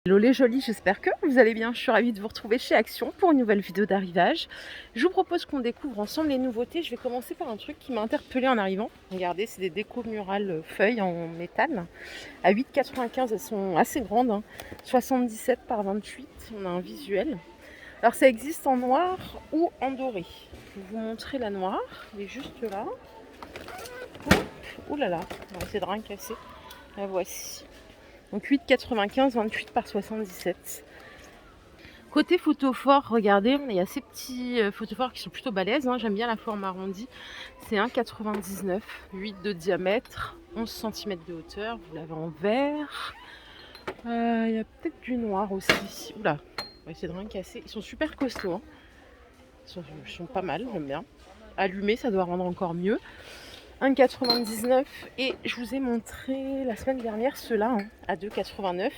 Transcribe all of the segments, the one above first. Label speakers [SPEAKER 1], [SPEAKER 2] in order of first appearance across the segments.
[SPEAKER 1] Hello les jolis, j'espère que vous allez bien. Je suis ravie de vous retrouver chez Action pour une nouvelle vidéo d'arrivage. Je vous propose qu'on découvre ensemble les nouveautés. Je vais commencer par un truc qui m'a interpellée en arrivant. Regardez, c'est des décos murales feuilles en métal. À 8,95, elles sont assez grandes, hein. 77 par 28, on a un visuel. Alors ça existe en noir ou en doré. Je vais vous montrer la noire, elle est juste là. Ouh là là, on va essayer de rien casser. La voici. Donc 8,95, 28 par 77. Côté photophore, regardez, il y a ces petits photophores qui sont plutôt balèzes, hein. J'aime bien la forme arrondie. C'est 1,99, 8 de diamètre, 11 cm de hauteur. Vous l'avez en vert. Il y a peut-être du noir aussi. Oula, on va essayer de rien casser. Ils sont super costauds, hein. Ils sont pas mal, j'aime bien. Allumés, ça doit rendre encore mieux. 1,99 et je vous ai montré la semaine dernière ceux-là, hein, à 2,89.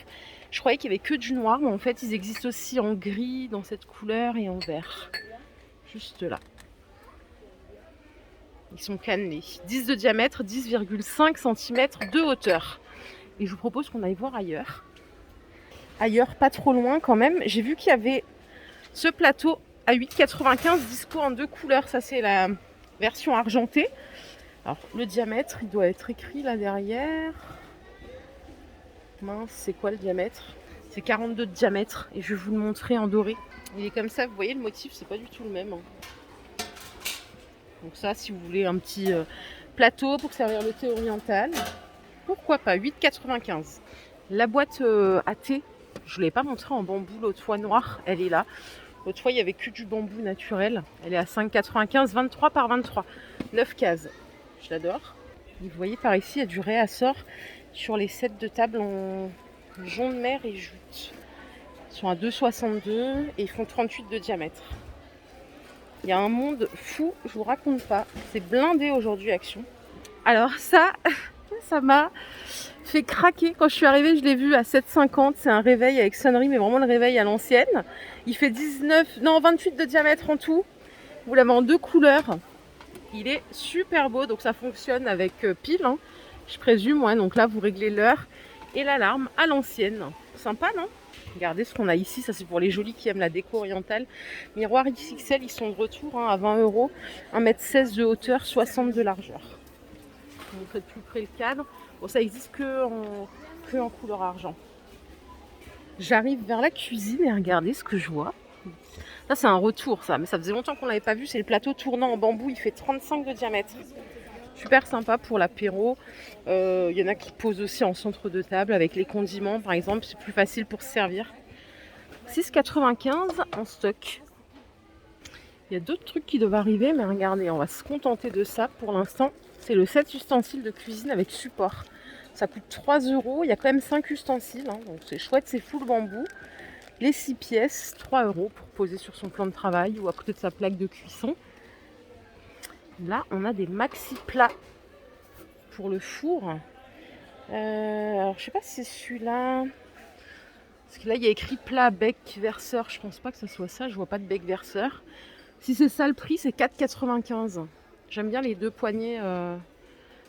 [SPEAKER 1] Je croyais qu'il n'y avait que du noir, mais en fait ils existent aussi en gris, dans cette couleur, et en vert. Juste là. Ils sont cannelés. 10 de diamètre, 10,5 cm de hauteur. Et je vous propose qu'on aille voir ailleurs. Ailleurs, pas trop loin quand même. J'ai vu qu'il y avait ce plateau à 8,95, dispo en deux couleurs. Ça c'est la version argentée. Alors le diamètre, il doit être écrit là derrière. Mince, c'est quoi le diamètre? C'est 42 de diamètre et je vais vous le montrer en doré. Il est comme ça, vous voyez le motif, c'est pas du tout le même, hein. Donc ça, si vous voulez un petit plateau pour servir le thé oriental, pourquoi pas, 8,95. La boîte à thé, je ne l'ai pas montrée en bambou l'autre fois noire, elle est là. L'autre fois, il n'y avait que du bambou naturel. Elle est à 5,95, 23 par 23, 9 cases. Je l'adore. Vous voyez par ici, il y a du réassort sur les sets de table en jaune mer et jute. Ils sont à 2,62 et ils font 38 de diamètre. Il y a un monde fou, je vous raconte pas. C'est blindé aujourd'hui, Action. Alors ça m'a fait craquer. Quand je suis arrivée, je l'ai vu à 7,50. C'est un réveil avec sonnerie, mais vraiment le réveil à l'ancienne. Il fait 28 de diamètre en tout. Vous l'avez en deux couleurs. Il est super beau, donc ça fonctionne avec pile, hein, je présume. Ouais, donc là, vous réglez l'heure et l'alarme à l'ancienne. Sympa, non? Regardez ce qu'on a ici, ça c'est pour les jolis qui aiment la déco orientale. Miroirs XXL, ils sont de retour, hein, à 20 €, 1,16 m de hauteur, 60 de largeur. Je vous montre de plus près le cadre. Bon, ça existe que en couleur argent. J'arrive vers la cuisine et regardez ce que je vois. Ça c'est un retour, ça, mais ça faisait longtemps qu'on l'avait pas vu. C'est le plateau tournant en bambou, il fait 35 de diamètre. Super sympa pour l'apéro. Il y en a qui posent aussi en centre de table avec les condiments par exemple, c'est plus facile pour se servir. 6,95 en stock. Il y a d'autres trucs qui doivent arriver, mais regardez, on va se contenter de ça pour l'instant. C'est le set ustensiles de cuisine avec support. Ça coûte 3 €. Il y a quand même 5 ustensiles, hein, donc c'est chouette, c'est full bambou. Les 6 pièces, 3 € pour poser sur son plan de travail ou à côté de sa plaque de cuisson. Là, on a des maxi plats pour le four. Alors, je sais pas si c'est celui-là. Parce que là, il y a écrit plat bec verseur. Je pense pas que ce soit ça. Je vois pas de bec verseur. Si c'est ça le prix, c'est 4,95. J'aime bien les deux poignées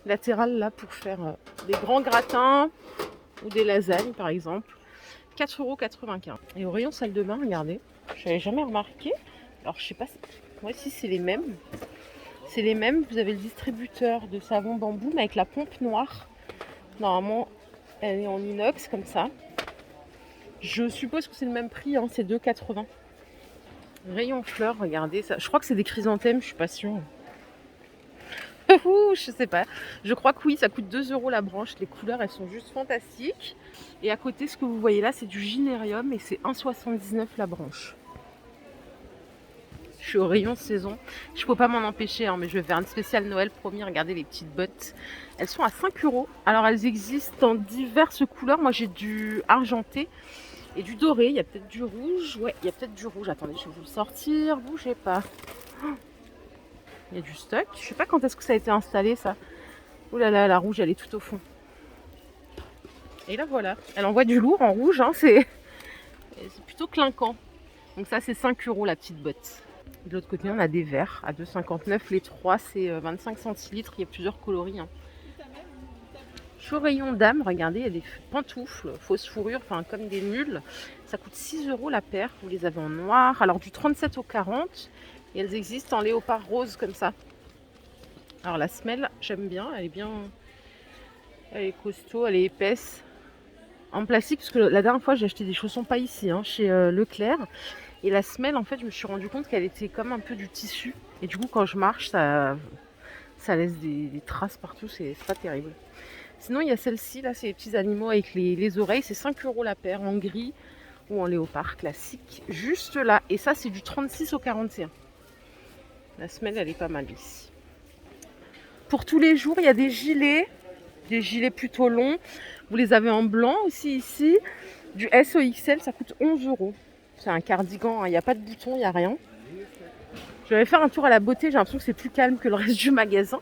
[SPEAKER 1] latérales là pour faire des grands gratins ou des lasagnes par exemple. 4,95 €. Et au rayon salle de bain, regardez, je n'avais jamais remarqué. Alors je sais pas, ouais, si c'est les mêmes. C'est les mêmes, vous avez le distributeur de savon bambou mais avec la pompe noire. Normalement, elle est en inox comme ça. Je suppose que c'est le même prix, hein, c'est 2,80 €. Rayon fleurs, regardez ça. Je crois que c'est des chrysanthèmes, je suis pas sûre. Je sais pas. Je crois que oui, ça coûte 2 € la branche. Les couleurs, elles sont juste fantastiques. Et à côté, ce que vous voyez là, c'est du gynérium et c'est 1,79 € la branche. Je suis au rayon saison. Je peux pas m'en empêcher, hein, mais je vais faire une spéciale Noël, promis. Regardez les petites bottes. Elles sont à 5 €. Alors, elles existent en diverses couleurs. Moi, j'ai du argenté et du doré. Il y a peut-être du rouge. Ouais, il y a peut-être du rouge. Attendez, je vais vous le sortir. Bougez pas. Il y a du stock. Je sais pas quand est-ce que ça a été installé, ça. Ouh là là, la rouge, elle est tout au fond. Et là, voilà. Elle envoie du lourd en rouge, hein, c'est plutôt clinquant. Donc ça, c'est 5 € la petite botte. De l'autre côté, on a des verres à 2,59 €. Les 3, c'est 25 centilitres. Il y a plusieurs coloris, hein. Je suis au rayon dames, regardez, il y a des pantoufles, fausses fourrures, enfin comme des mules. Ça coûte 6 € la paire, vous les avez en noir. Alors du 37 au 40, et elles existent en léopard rose comme ça. Alors la semelle, j'aime bien, elle est bien... Elle est costaud, elle est épaisse. En plastique, parce que la dernière fois j'ai acheté des chaussons pas ici, hein, chez Leclerc. Et la semelle, en fait, je me suis rendu compte qu'elle était comme un peu du tissu. Et du coup, quand je marche, ça laisse des traces partout, c'est pas terrible. Sinon, il y a celle-ci, là, c'est les petits animaux avec les oreilles. C'est 5 € la paire, en gris ou en léopard classique. Juste là. Et ça, c'est du 36 au 41. La semelle, elle est pas mal ici. Pour tous les jours, il y a des gilets plutôt longs. Vous les avez en blanc aussi ici. Du SOXL, ça coûte 11 €. C'est un cardigan, hein. Il n'y a pas de bouton, il n'y a rien. Je vais faire un tour à la beauté, j'ai l'impression que c'est plus calme que le reste du magasin.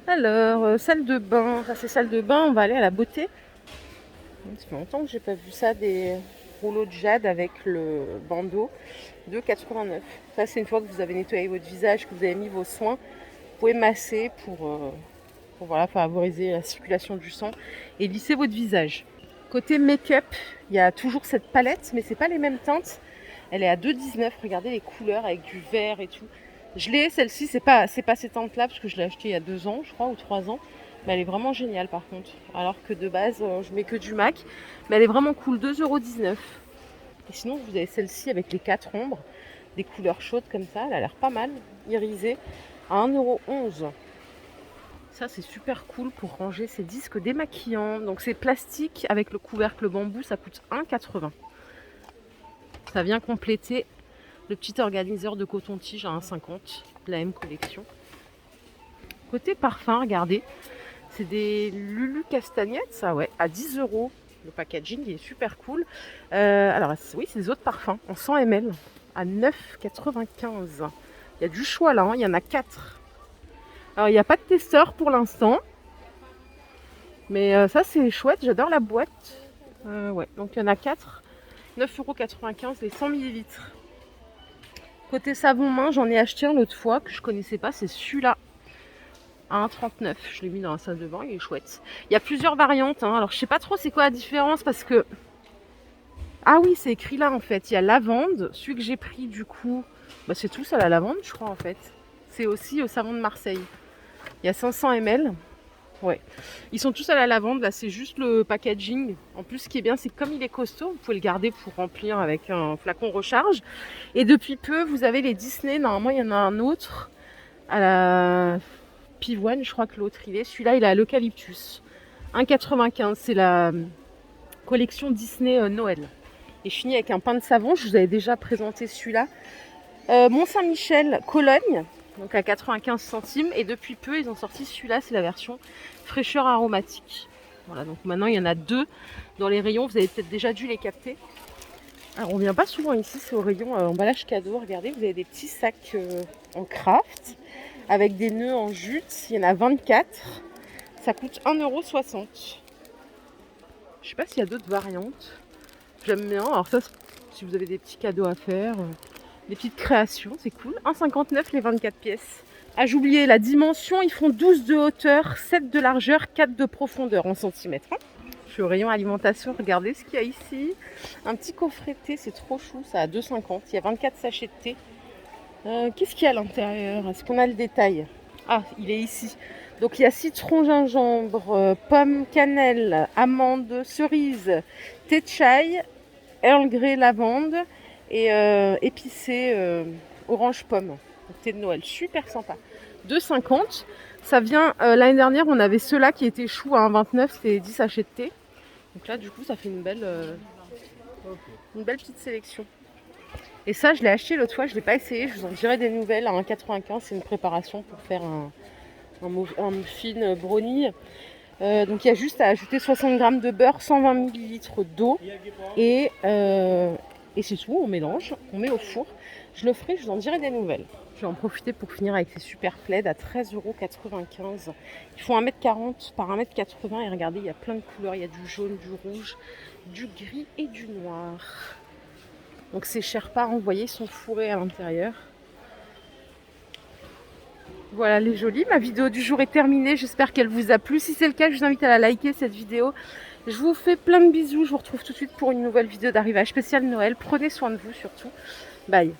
[SPEAKER 1] Alors, salle de bain, ça c'est salle de bain, on va aller à la beauté. Ça fait longtemps que j'ai pas vu ça, des rouleaux de jade avec le bandeau de 89. Ça c'est une fois que vous avez nettoyé votre visage, que vous avez mis vos soins, vous pouvez masser pour voilà, favoriser la circulation du sang et lisser votre visage. Côté make-up, il y a toujours cette palette, mais c'est pas les mêmes teintes. Elle est à 2,19. Regardez les couleurs avec du vert et tout. Je l'ai, celle-ci, c'est pas ces teintes-là, parce que je l'ai achetée il y a 2 ans, je crois, ou 3 ans. Mais elle est vraiment géniale par contre. Alors que de base, je mets que du MAC. Mais elle est vraiment cool, 2,19 €. Et sinon, vous avez celle-ci avec les 4 ombres, des couleurs chaudes comme ça. Elle a l'air pas mal, irisée, à 1,11 €. Ça, c'est super cool pour ranger ses disques démaquillants. Donc, c'est plastique avec le couvercle bambou. Ça coûte 1,80 €. Ça vient compléter le petit organiseur de coton-tige à 1,50 €. De la M Collection. Côté parfum, regardez. C'est des Lulu Castagnettes, ça, ouais, à 10 €. Le packaging, il est super cool. Alors, oui, c'est des eaux de parfum en 100 ml à 9,95 €. Il y a du choix là, hein. Il y en a 4. Alors, il n'y a pas de testeur pour l'instant. Mais ça, c'est chouette. J'adore la boîte. Ouais, donc il y en a 4. 9,95 € les 100 ml. Côté savon main, j'en ai acheté un l'autre fois que je connaissais pas. C'est celui-là. À 1,39 €. Je l'ai mis dans la salle de bain. Il est chouette. Il y a plusieurs variantes, hein. Alors, je sais pas trop c'est quoi la différence parce que... Ah oui, c'est écrit là en fait. Il y a lavande. Celui que j'ai pris du coup, bah, c'est tous à la lavande, je crois en fait. C'est aussi au savon de Marseille. Il y a 500 ml. Ouais. Ils sont tous à la lavande. Là, c'est juste le packaging. En plus, ce qui est bien, c'est que comme il est costaud, vous pouvez le garder pour remplir avec un flacon recharge. Et depuis peu, vous avez les Disney. Normalement, il y en a un autre à la pivoine. Je crois que l'autre, il est. Celui-là, il est à l'eucalyptus. 1,95 €. C'est la collection Disney Noël. Et je finis avec un pain de savon. Je vous avais déjà présenté celui-là. Mont-Saint-Michel, Cologne. Donc à 95 centimes. Et depuis peu, ils ont sorti celui-là. C'est la version fraîcheur aromatique. Voilà, donc maintenant, il y en a 2 dans les rayons. Vous avez peut-être déjà dû les capter. Alors, on vient pas souvent ici. C'est au rayon emballage cadeau. Regardez, vous avez des petits sacs en craft avec des nœuds en jute. Il y en a 24. Ça coûte 1,60 €. Je sais pas s'il y a d'autres variantes. J'aime bien. Alors ça, si vous avez des petits cadeaux à faire, des petites créations, c'est cool. 1,59 € les 24 pièces. Ah, j'oubliais la dimension. Ils font 12 de hauteur, 7 de largeur, 4 de profondeur en centimètres. Je suis au rayon alimentation. Regardez ce qu'il y a ici. Un petit coffret de thé, c'est trop chou. Ça à 2,50 €. Il y a 24 sachets de thé. Qu'est-ce qu'il y a à l'intérieur? Est-ce qu'on a le détail? Ah, il est ici. Donc il y a citron, gingembre, pomme, cannelle, amande, cerise, thé de chai, Earl Grey, lavande et épicé orange pomme. Donc, thé de Noël, super sympa. 2,50 €. Ça vient, l'année dernière, on avait ceux-là qui étaient choux à 1,29 €, c'était 10 sachets de thé. Donc là, du coup, ça fait une belle petite sélection. Et ça, je l'ai acheté l'autre fois, je ne l'ai pas essayé, je vous en dirai des nouvelles à 1,95 €. C'est une préparation pour faire un muffin brownie. Donc il y a juste à ajouter 60 g de beurre, 120 ml d'eau et c'est tout, on mélange, on met au four. Je le ferai, je vous en dirai des nouvelles. Je vais en profiter pour finir avec ces super plaids à 13,95 €. Ils font 1,40 m par 1,80 m et regardez, il y a plein de couleurs, il y a du jaune, du rouge, du gris et du noir. Donc ces Sherpas, vous voyez, sont fourrés à l'intérieur. Voilà les jolies, ma vidéo du jour est terminée, j'espère qu'elle vous a plu. Si c'est le cas, je vous invite à la liker cette vidéo. Je vous fais plein de bisous, je vous retrouve tout de suite pour une nouvelle vidéo d'arrivage spécial Noël. Prenez soin de vous surtout. Bye.